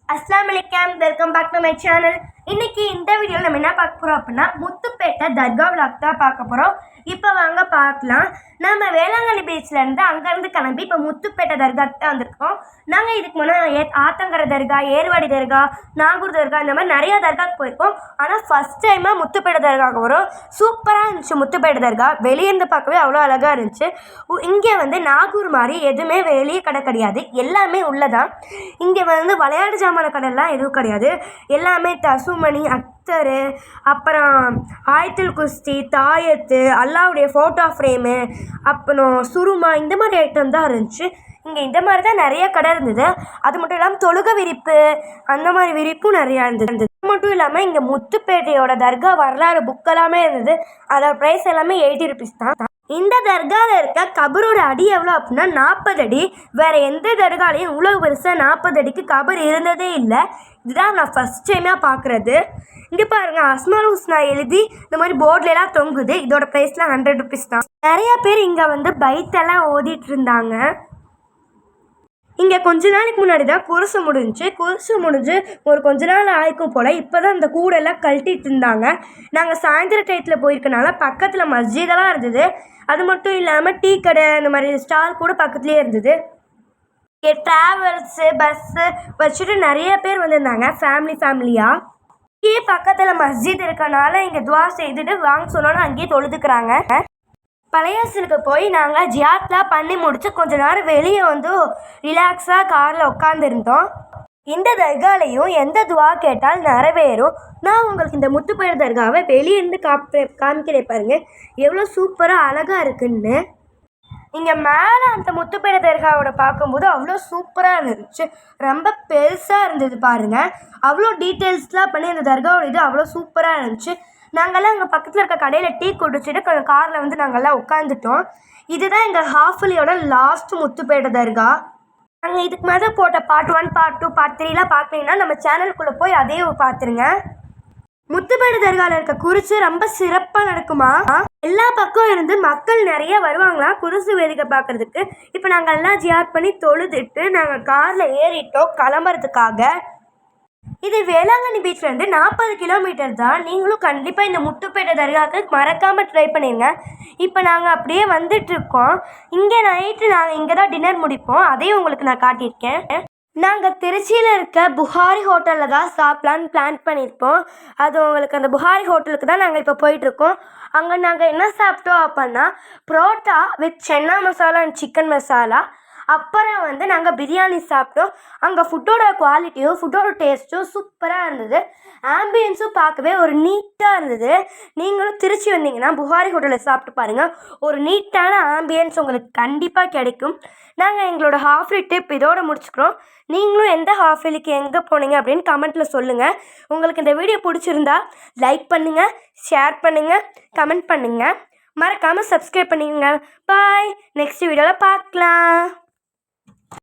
अस्सलाम वालेकुम, welcome back to my channel. இன்னைக்கு இந்த வீடியோவில் நம்ம என்ன பார்க்க போகிறோம் அப்படின்னா முத்துப்பேட்டை தர்கா விளாக் தான் பார்க்க போகிறோம். இப்போ வாங்க பார்க்கலாம். நம்ம வேளாங்கண்ணி பீச்லேருந்து அங்கேருந்து கிளம்பி இப்போ முத்துப்பேட்டை தர்காக்கு தான் வந்திருக்கோம். நாங்கள் இதுக்கு முன்னாடி ஆத்தங்கரை தர்கா, ஏர்வாடி தர்கா, நாகூர் தர்கா இந்த மாதிரி நிறையா தர்காவுக்கு போயிருக்கோம். ஆனால் ஃபஸ்ட் டைமாக முத்துப்பேட்டை தர்காவுக்கு வரும். சூப்பராக இருந்துச்சு முத்துப்பேட்டை தர்கா. வெளியேருந்து பார்க்கவே அவ்வளோ அழகாக இருந்துச்சு. இங்கே வந்து நாகூர் மாதிரி எதுவுமே வெளியே கடை கிடையாது, எல்லாமே உள்ளதான். இங்கே வந்து விளையாட்டு ஜாமான கடைலாம் எதுவும் கிடையாது. எல்லாமே தசுமணி, அத்தரு, அப்புறம் ஆயத்துல் குஸ்தி, தாயத்து, அல்லாவுடைய ஃபோட்டோ ஃப்ரேமு, அப்புறம் சுருமா இந்த மாதிரி ஐட்டம் தான் இருந்துச்சு. இங்கே இந்த மாதிரி தான் நிறைய கடை இருந்தது. அது மட்டும் இல்லாமல் தொழுகை விரிப்பு அந்த மாதிரி விரிப்பும் நிறையா இருந்தது. அது மட்டும் இல்லாமல் இங்கே முத்துப்பேட்டையோட தர்கா வரலாறு புக்கெல்லாமே இருந்தது. அதோட ப்ரைஸ் எல்லாமே 80 ருபீஸ் தான். இந்த தர்காவில் இருக்க கபரோட அடி எவ்வளோ அப்படின்னா 40 அடி. வேறு எந்த தர்காலையும் இவ்வளோ பெருசாக 40 அடிக்கு கபர் இருந்ததே இல்லை. இதுதான் நான் ஃபஸ்ட் டைமாக பார்க்குறது. இங்கே பாருங்கள், அஸ்மால் ஹுஸ்னா எழுதி இந்த மாதிரி போர்ட்லாம் தொங்குது. இதோட ப்ரைஸ்லாம் 100 ருபீஸ் தான். நிறையா பேர் இங்கே வந்து பைத்தெல்லாம் ஓதிட்டு இருந்தாங்க. இங்கே கொஞ்ச நாளைக்கு முன்னாடி தான் குருசு முடிஞ்சு ஒரு கொஞ்ச நாள் ஆயிருக்கும் போல். இப்போ தான் இந்த கூடெல்லாம் கழட்டிட்டு இருந்தாங்க. நாங்கள் சாயந்தர டயத்தில் போயிருக்கனால பக்கத்தில் மஸ்ஜிதெல்லாம் இருந்தது. அது மட்டும் இல்லாமல் டீ கடை இந்த மாதிரி ஸ்டால் கூட பக்கத்துலேயே இருந்தது. இங்கே ட்ராவல்ஸு, பஸ்ஸு வச்சுட்டு நிறைய பேர் வந்திருந்தாங்க ஃபேமிலியாக. இங்கேயே பக்கத்தில் மஸ்ஜித் இருக்கனால இங்கே துவா செய்துட்டு வாங்க சொன்னோன்னா அங்கேயே தொழுதுக்கிறாங்க. பழையாசலுக்கு போய் நாங்கள் ஜியாத்லாம் பண்ணி முடிச்சு கொஞ்ச நேரம் வெளியே வந்து ரிலாக்ஸாக காரில் உட்காந்துருந்தோம். இந்த தர்காலையும் எந்த துவா கேட்டால் நிறைவேறும். நான் உங்களுக்கு இந்த முத்துப்பேட்டை தர்காவை வெளியேருந்து காமிக்கிறேன் பாருங்கள், எவ்வளோ சூப்பராக அழகாக இருக்குன்னு. இங்கே மேலே அந்த முத்துப்பேட்டை தர்காவோட பார்க்கும்போது அவ்வளோ சூப்பராக இருந்துச்சு. ரொம்ப பெருசாக இருந்தது பாருங்கள். அவ்வளோ டீட்டெயில்ஸ்லாம் பண்ணி அந்த தர்காவோட இது அவ்வளோ சூப்பராக இருந்துச்சு. நாங்கள்லாம் அங்கே பக்கத்தில் இருக்க கடையில் டீ குடிச்சிட்டு காரில் வந்து நாங்கள்லாம் உட்காந்துட்டோம். இதுதான் எங்கள் ஹாஃபலியோட லாஸ்ட் முத்துப்பேட்டை தர்கா. நாங்கள் இதுக்கு மேலே போட்ட பார்ட் 1, பார்ட் 2, பார்ட் 3லாம் பார்க்கலீங்கன்னா நம்ம சேனலுக்குள்ளே போய் அதையும் பார்த்துருங்க. முத்துப்பேட்டை தர்காவில் இருக்க குருசு ரொம்ப சிறப்பாக நடக்குமா. எல்லா பக்கம் இருந்து மக்கள் நிறைய வருவாங்களாம் குருசு வேதிக்கை பார்க்குறதுக்கு. இப்போ நாங்கள் எல்லாம் ஜியார் பண்ணி தொழுதுட்டு நாங்கள் காரில் ஏறிட்டோம் கிளம்புறதுக்காக. இது வேளாங்கண்ணி பீச்லேருந்து 40 கிலோமீட்டர் தான். நீங்களும் கண்டிப்பாக இந்த முத்துப்பேட்டை தர்காவுக்கு மறக்காமல் ட்ரை பண்ணிடுங்க. இப்போ நாங்கள் அப்படியே வந்துட்டுருக்கோம். இங்கே நைட்டு நாங்கள் இங்கே தான் டின்னர் முடிப்போம். அதையும் உங்களுக்கு நான் காட்டியிருக்கேன். நாங்கள் திருச்சியில் இருக்க புகாரி ஹோட்டலில் தான் சாப்பிட்லான்னு பிளான் பண்ணியிருப்போம். அது உங்களுக்கு அந்த புகாரி ஹோட்டலுக்கு தான் நாங்கள் இப்போ போயிட்டுருக்கோம். அங்கே நாங்கள் என்ன சாப்பிட்டோம் அப்படின்னா parotta with chana masala and chicken masala. அப்புறம் வந்து நாங்கள் பிரியாணி சாப்பிட்டோம். அங்கே ஃபுட்டோட குவாலிட்டியும் ஃபுட்டோட டேஸ்ட்டும் சூப்பராக இருந்தது. ஆம்பியன்ஸும் பார்க்கவே ஒரு நீட்டாக இருந்தது. நீங்களும் திருச்சி வந்தீங்கன்னா புகாரி ஹோட்டலில் சாப்பிட்டு பாருங்கள். ஒரு நீட்டான ஆம்பியன்ஸ் உங்களுக்கு கண்டிப்பாக கிடைக்கும். நாங்கள் எங்களோட ஹாஃப்லி ட்ரிப் இதோடு முடிச்சுக்கிறோம். நீங்களும் எந்த ஹாஃப்லிக்கு எங்கே போனீங்க அப்படின்னு கமெண்ட்டில் சொல்லுங்கள். உங்களுக்கு இந்த வீடியோ பிடிச்சிருந்தா லைக் பண்ணுங்கள், ஷேர் பண்ணுங்கள், கமெண்ட் பண்ணுங்கள். மறக்காமல் சப்ஸ்கிரைப் பண்ணிக்கோங்க. பாய், நெக்ஸ்ட் வீடியோவில் பார்க்கலாம்.